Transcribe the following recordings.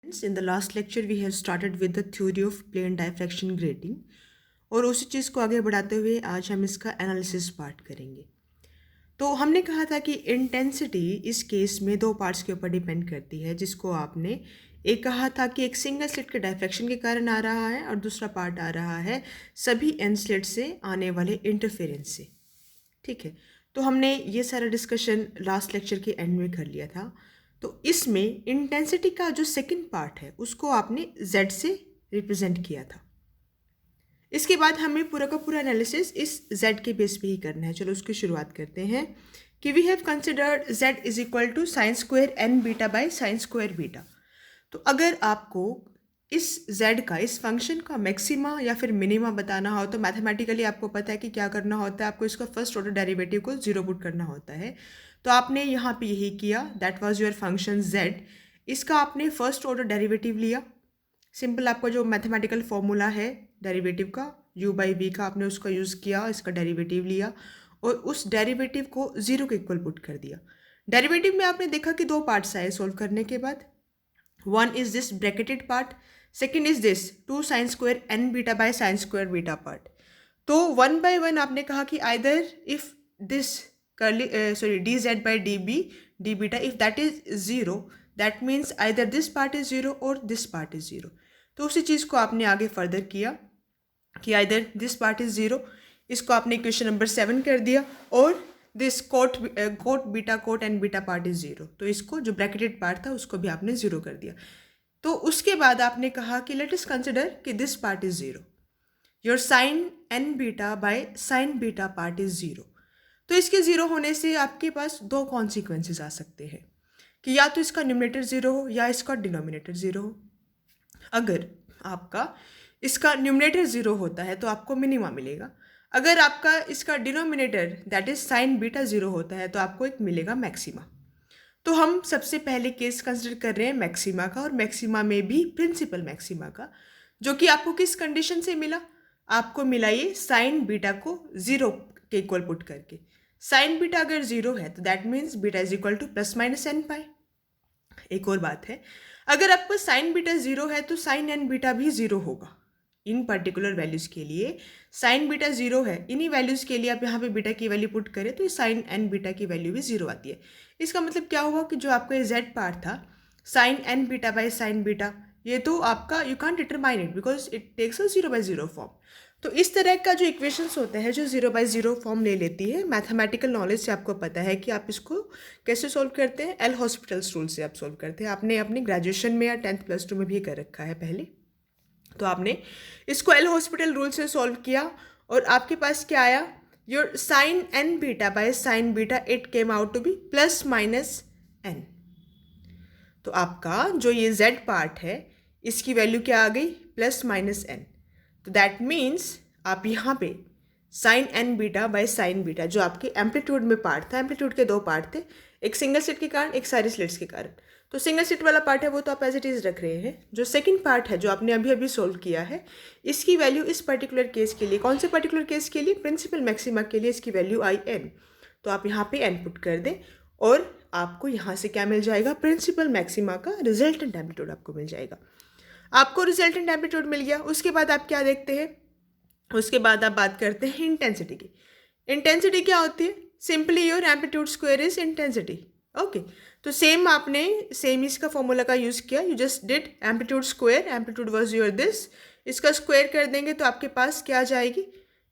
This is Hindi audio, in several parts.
In the last lecture we have started with the theory of plane diffraction grating और उसी चीज़ को आगे बढ़ाते हुए आज हम इसका एनालिसिस पार्ट करेंगे। तो हमने कहा था कि इंटेंसिटी इस केस में दो पार्ट्स के ऊपर डिपेंड करती है, जिसको आपने एक कहा था कि एक सिंगल स्लिट के डायफ्रैक्शन के कारण आ रहा है और दूसरा पार्ट आ रहा है सभी एन स्लिट से आने वाले इंटरफेरेंस से। ठीक है, तो हमने ये सारा डिस्कशन लास्ट लेक्चर के एंड में कर लिया था। तो इसमें इंटेंसिटी का जो सेकंड पार्ट है उसको आपने z से रिप्रेजेंट किया था। इसके बाद हमें पूरा का पूरा एनालिसिस इस z के बेस पे ही करना है। चलो उसकी शुरुआत करते हैं कि we have considered z is equal to sine square N beta by sine square beta. तो अगर आपको इस z का, इस फंक्शन का मैक्सिमा या फिर मिनिमा बताना हो तो मैथमेटिकली आपको पता है कि क्या करना होता है, आपको इसका फर्स्ट ऑर्डर डेरिवेटिव को जीरो पुट करना होता है। तो आपने यहाँ पे यही किया, that was your function z। इसका आपने फर्स्ट ऑर्डर डेरिवेटिव लिया। सिंपल आपका जो मैथमेटिकल फॉर्मूला है डेरिवेटिव का u बाई वी का, आपने उसका यूज़ किया, इसका डेरिवेटिव लिया और उस डेरिवेटिव को जीरो के इक्वल पुट कर दिया। डेरिवेटिव में आपने देखा कि दो पार्ट्स आए सोल्व करने के बाद। One is this bracketed part, second is this two sine square N beta by sine square beta part. तो वन बाय वन आपने कहा कि either if this D Z by D B D beta if that is zero, that means either this part is zero or this part is zero. तो उसी चीज़ को आपने आगे फर्दर किया कि either this part is zero, इसको आपने इक्वेशन नंबर 7 कर दिया, और this cot beta cot N beta part is zero, तो इसको जो ब्रैकेटेड पार्ट था उसको भी आपने जीरो कर दिया। तो उसके बाद आपने कहा कि लेट अस कंसिडर कि this part is zero, your sine n beta by sine beta part is zero. तो इसके ज़ीरो होने से आपके पास दो कॉन्सिक्वेंसेस आ सकते हैं कि या तो इसका न्यूमरेटर ज़ीरो हो या इसका डिनोमिनेटर ज़ीरो हो। अगर आपका इसका न्यूमरेटर ज़ीरो होता है तो आपको मिनिमा मिलेगा। अगर आपका इसका denominator that is sine beta zero होता है तो आपको एक मिलेगा मैक्सिमा। तो हम सबसे पहले केस कंसिडर कर रहे हैं मैक्सिमा का, और मैक्सिमा में भी प्रिंसिपल मैक्सिमा का, जो कि आपको किस कंडीशन से मिला? आपको मिला ये साइन बीटा को ज़ीरो के इक्वल पुट करके। साइन बीटा अगर ज़ीरो है तो that means beta is equal to plus minus n pi. एक और बात है, अगर आपको साइन बीटा ज़ीरो है तो साइन एन बीटा भी ज़ीरो होगा। इन पर्टिकुलर वैल्यूज़ के लिए साइन बीटा ज़ीरो है, इन्हीं वैल्यूज़ के लिए आप यहाँ पे बीटा की वैल्यू पुट करें तो साइन एन बीटा की वैल्यू भी ज़ीरो आती है। इसका मतलब क्या हुआ कि जो आपका ये जेड पार्ट था sine n beta by sine beta, ये तो आपका you can determine it because it takes a zero by zero form. तो इस तरह का जो इक्वेशंस होते हैं जो जीरो बाई ज़ीरो फॉर्म ले लेती है, मैथमेटिकल नॉलेज से आपको पता है कि आप इसको कैसे सॉल्व करते हैं। एल हॉस्पिटल्स रूल से आप सॉल्व करते हैं, आपने अपनी ग्रेजुएशन में या 10th प्लस 2 में भी कर रखा है पहले। तो आपने इसको एल हॉस्पिटल रूल से सॉल्व किया और आपके पास क्या आया, your sine n beta by sine beta it came out to be plus minus n. तो आपका जो ये जेड पार्ट है इसकी वैल्यू क्या आ गई, प्लस माइनस एन। तो दैट मीन्स आप यहाँ पे sine n beta by sine beta, जो आपके एम्पलीट्यूड में पार्ट था, एम्पलीट्यूड के दो पार्ट थे, एक सिंगल स्लिट के कारण एक सारी स्लिट्स के कारण। तो सिंगल स्लिट वाला पार्ट है वो तो आप एज इट इज़ रख रहे हैं। जो सेकंड पार्ट है जो आपने अभी अभी सोल्व किया है, इसकी वैल्यू इस पर्टिकुलर केस के लिए, कौन से पर्टिकुलर केस के लिए, प्रिंसिपल मैक्सिमा के लिए, इसकी वैल्यू आई एन। तो आप यहाँ पे एन पुट कर दें और आपको यहाँ से क्या मिल जाएगा, प्रिंसिपल मैक्सिमा का रिजल्टेंट एम्पलीट्यूड आपको मिल जाएगा। आपको रिजल्टेंट एम्पलीट्यूड मिल गया। उसके बाद आप क्या देखते हैं, उसके बाद आप बात करते हैं इंटेंसिटी की। इंटेंसिटी क्या होती है, simply your amplitude square is intensity. Okay, तो आपने इसका फॉर्मूला का यूज़ किया, you just did amplitude square, amplitude was your this, इसका स्क्वायर कर देंगे तो आपके पास क्या आ जाएगी,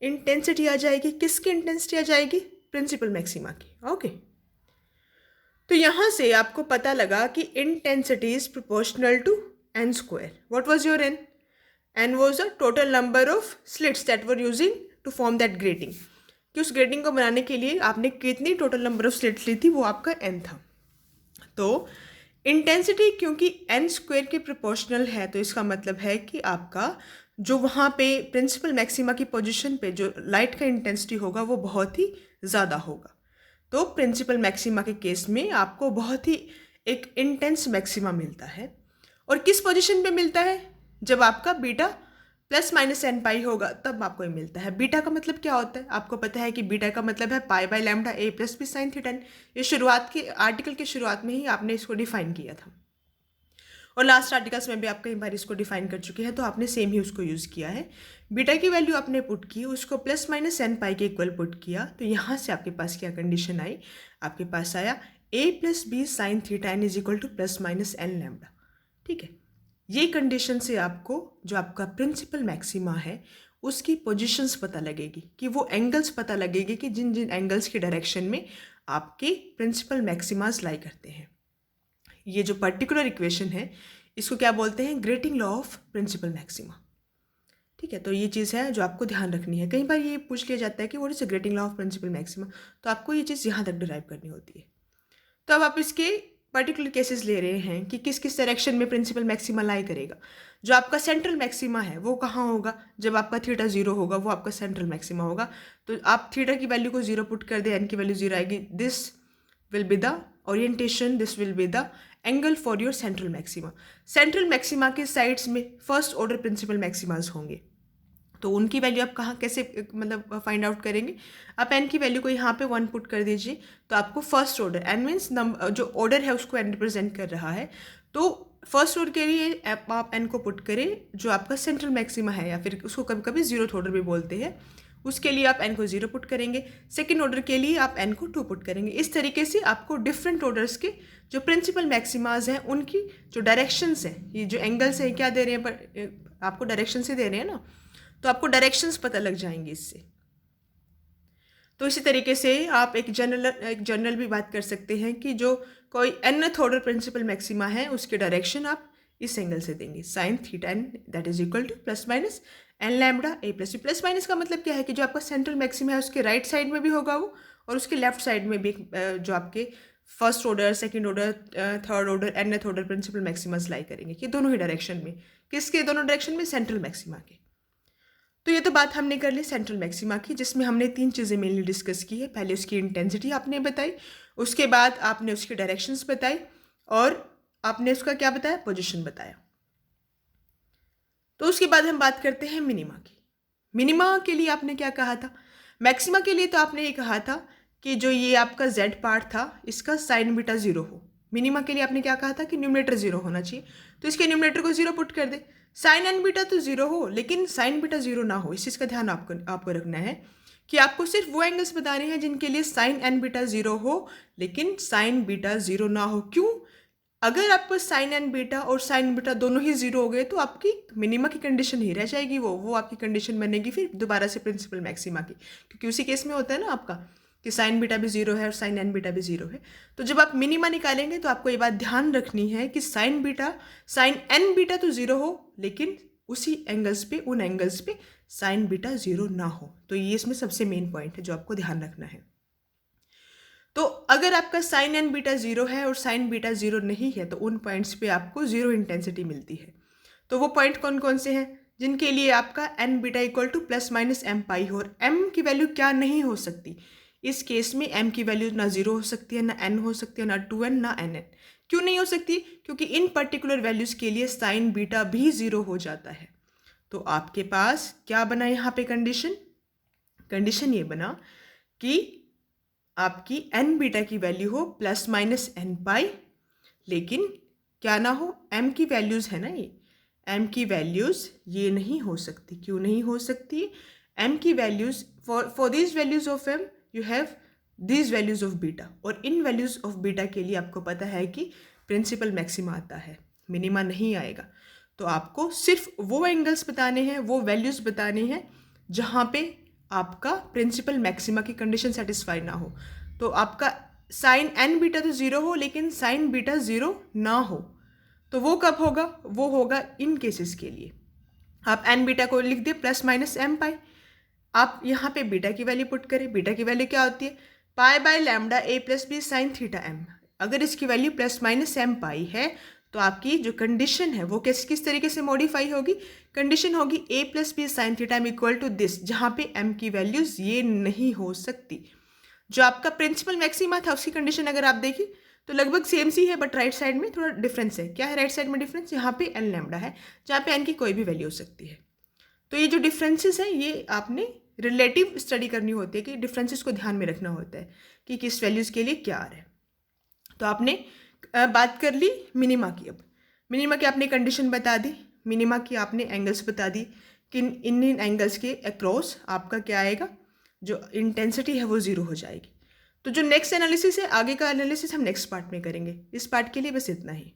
इंटेंसिटी आ जाएगी। किसकी इंटेंसिटी आ जाएगी, प्रिंसिपल मैक्सिमा की। ओके, तो यहाँ से आपको पता लगा कि intensity is proportional to n square. What was your n? N was the total number of slits that were using to form that grating, कि उस ग्रेटिंग को बनाने के लिए आपने कितनी टोटल नंबर ऑफ स्लिट्स ली थी, वो आपका एन था। तो इंटेंसिटी क्योंकि एन स्क्वायर के प्रोपोर्शनल है, तो इसका मतलब है कि आपका जो वहाँ पे प्रिंसिपल मैक्सिमा की पोजीशन पे जो लाइट का इंटेंसिटी होगा वो बहुत ही ज़्यादा होगा। तो प्रिंसिपल मैक्सिमा के केस में आपको बहुत ही एक इंटेंस मैक्सिमा मिलता है। और किस पोजीशन पे मिलता है, जब आपका बीटा प्लस माइनस एन पाई होगा तब आपको ये मिलता है। बीटा का मतलब क्या होता है, आपको पता है कि बीटा का मतलब है pi by lambda a plus b sine theta. ये शुरुआत के आर्टिकल की शुरुआत में ही आपने इसको डिफाइन किया था। और लास्ट आर्टिकल्स में भी आप कई बार इसको डिफाइन कर चुके हैं, तो आपने सेम ही उसको यूज़ किया है। बीटा की वैल्यू आपने पुट की, उसको प्लस माइनस एन पाई के इक्वल पुट किया, तो यहाँ से आपके पास क्या कंडीशन आई, आपके पास आया a plus b sine theta n is equal to plus minus n lambda. ठीक है, ये कंडीशन से आपको जो आपका प्रिंसिपल मैक्सिमा है उसकी पोजीशंस पता लगेगी, कि वो एंगल्स पता लगेगी कि जिन जिन एंगल्स की डायरेक्शन में आपके प्रिंसिपल मैक्सिमास लाई करते हैं। ये जो पर्टिकुलर इक्वेशन है इसको क्या बोलते हैं, grating law of principal maxima. ठीक है, तो ये चीज़ है जो आपको ध्यान रखनी है। कई बार ये पूछ लिया जाता है कि what is the grating law of principal maxima, तो आपको ये चीज़ यहाँ तक डिराइव करनी होती है। तो अब आप इसके पर्टिकुलर केसेस ले रहे हैं कि किस किस डायरेक्शन में प्रिंसिपल मैक्सिमा लाई करेगा। जो आपका सेंट्रल मैक्सिमा है वो कहाँ होगा, जब आपका थीटा जीरो होगा वो आपका सेंट्रल मैक्सिमा होगा। तो आप थीटा की वैल्यू को जीरो पुट कर दे, एन की वैल्यू जीरो आएगी, this will be the orientation, this will be the angle for your central maxima. Central maxima के साइड्स में फर्स्ट ऑर्डर प्रिंसिपल मैक्सिमाज होंगे, तो उनकी वैल्यू आप कहाँ कैसे मतलब फाइंड आउट करेंगे, आप एन की वैल्यू को यहाँ पे 1 पुट कर दीजिए, तो आपको फर्स्ट ऑर्डर, एन मीन्स जो ऑर्डर है उसको एन रिप्रेजेंट कर रहा है, तो फर्स्ट ऑर्डर के लिए आप एन को पुट करें जो आपका सेंट्रल मैक्सिमा है, या फिर उसको कभी कभी जीरो ऑर्डर भी बोलते हैं, उसके लिए आप एन को 0 पुट करेंगे। सेकेंड ऑर्डर के लिए आप एन को 2 पुट करेंगे। इस तरीके से आपको डिफरेंट ऑर्डर्स के जो प्रिंसिपल मैक्सिमाज हैं उनकी जो डायरेक्शंस हैं, ये जो एंगल्स हैं क्या दे रहे हैं, पर आपको डायरेक्शन से दे रहे हैं ना, तो आपको डायरेक्शंस पता लग जाएंगे इससे। तो इसी तरीके से आप एक जनरल भी बात कर सकते हैं कि जो कोई nth ऑर्डर प्रिंसिपल मैक्सिमा है उसके डायरेक्शन आप इस एंगल से देंगे, sine theta n that is equal to plus minus n lambda a plus b. Plus minus का मतलब क्या है कि जो आपका सेंट्रल मैक्सिमा है उसके राइट साइड में भी होगा वो, और उसके लेफ्ट साइड में भी जो आपके first order, second order, third order, nth order principal maximas lie करेंगे, कि दोनों ही डायरेक्शन में, किसके दोनों डायरेक्शन में, सेंट्रल मैक्सिमा के। तो ये तो बात हमने कर ली सेंट्रल मैक्सिमा की, जिसमें हमने 3 चीज़ें मेनली डिस्कस की है। पहले उसकी इंटेंसिटी आपने बताई, उसके बाद आपने उसकी डायरेक्शंस बताई, और आपने उसका क्या बताया, पोजीशन बताया। तो उसके बाद हम बात करते हैं मिनिमा की। मिनिमा के लिए आपने क्या कहा था, मैक्सिमा के लिए तो आपने ये कहा था कि जो ये आपका जेड पार्ट था इसका साइन बीटा 0 हो। मिनिमा के लिए आपने क्या कहा था कि न्यूमरेटर 0 होना चाहिए, तो इसके न्यूमरेटर को 0 पुट कर दे। साइन एन बीटा तो 0 हो लेकिन साइन बीटा 0 ना हो, इस चीज़ का ध्यान आपको रखना है कि आपको सिर्फ वो एंगल्स बताने हैं जिनके लिए साइन एन बीटा 0 हो लेकिन साइन बीटा 0 ना हो। क्यों, अगर आपको साइन एन बीटा और साइन बीटा दोनों ही 0 हो गए तो आपकी मिनिमा की कंडीशन ही रह जाएगी, वो आपकी कंडीशन बनेगी फिर दोबारा से प्रिंसिपल मैक्सिमा की, क्योंकि उसी केस में होता है ना आपका कि साइन बीटा भी 0 है और साइन एन बीटा भी 0 है। तो जब आप मिनिमा निकालेंगे तो आपको ये बात ध्यान रखनी है कि साइन एन बीटा तो 0 हो लेकिन उसी एंगल्स पे, उन एंगल्स पे साइन बीटा 0 ना हो। तो ये इसमें सबसे मेन पॉइंट है जो आपको ध्यान रखना है। तो अगर आपका साइन एन बीटा 0 है और साइन बीटा 0 नहीं है तो उन पॉइंट्स पे आपको 0 इंटेंसिटी मिलती है। तो वो पॉइंट कौन कौन से हैं, जिनके लिए आपका n beta equal to plus minus m pi हो, और एम की वैल्यू क्या नहीं हो सकती, इस केस में एम की वैल्यू ना 0 हो सकती है, ना एन हो सकती है, ना 2n, ना एन एन। क्यों नहीं हो सकती, क्योंकि इन पर्टिकुलर वैल्यूज़ के लिए साइन बीटा भी 0 हो जाता है। तो आपके पास क्या बना यहाँ पे कंडीशन ये बना कि आपकी एन बीटा की वैल्यू हो प्लस माइनस एन पाई, लेकिन क्या ना हो, एम की वैल्यूज़ है ना, ये एम की वैल्यूज़ ये नहीं हो सकती। क्यों नहीं हो सकती, एम की values for these values of m you have these values of beta, और इन वैल्यूज़ ऑफ बीटा के लिए आपको पता है कि प्रिंसिपल मैक्सिमा आता है, मिनिमा नहीं आएगा। तो आपको सिर्फ वो एंगल्स बताने हैं, वो वैल्यूज़ बताने हैं जहाँ पे आपका प्रिंसिपल मैक्सिमा की कंडीशन सेटिस्फाई ना हो। तो आपका साइन एन बीटा तो 0 हो लेकिन साइन बीटा 0 ना हो, तो वो कब होगा, वो होगा इन केसेस के लिए। आप एन बीटा को लिख दे प्लस माइनस एम पाई, आप यहाँ पे बीटा की वैल्यू पुट करें। बीटा की वैल्यू क्या होती है, pi by lambda a plus b sine theta m. अगर इसकी value plus minus m pi है तो आपकी जो कंडीशन है वो किस तरीके से मॉडिफाई होगी, कंडीशन होगी a plus b sine theta m equal to this, जहाँ पे एम की वैल्यूज ये नहीं हो सकती। जो आपका प्रिंसिपल मैक्सिमा था उसकी कंडीशन अगर आप देखिए तो लगभग सेम सी है, बट राइट साइड में थोड़ा डिफरेंस है। क्या है राइट साइड में डिफरेंस, यहाँ पे एन लैम्डा है जहाँ पे एन की कोई भी वैल्यू हो सकती है। तो ये जो डिफरेंसेस हैं ये आपने रिलेटिव स्टडी करनी होती है कि डिफरेंसेस को ध्यान में रखना होता है कि किस वैल्यूज़ के लिए क्या आ रहा है। तो आपने बात कर ली मिनिमा की। अब मिनिमा की आपने कंडीशन बता दी, मिनिमा की आपने एंगल्स बता दी कि इन एंगल्स के अक्रॉस आपका क्या आएगा, जो इंटेंसिटी है वो ज़ीरो हो जाएगी। तो जो नेक्स्ट एनालिसिस है, आगे का एनालिसिस हम नेक्स्ट पार्ट में करेंगे। इस पार्ट के लिए बस इतना ही।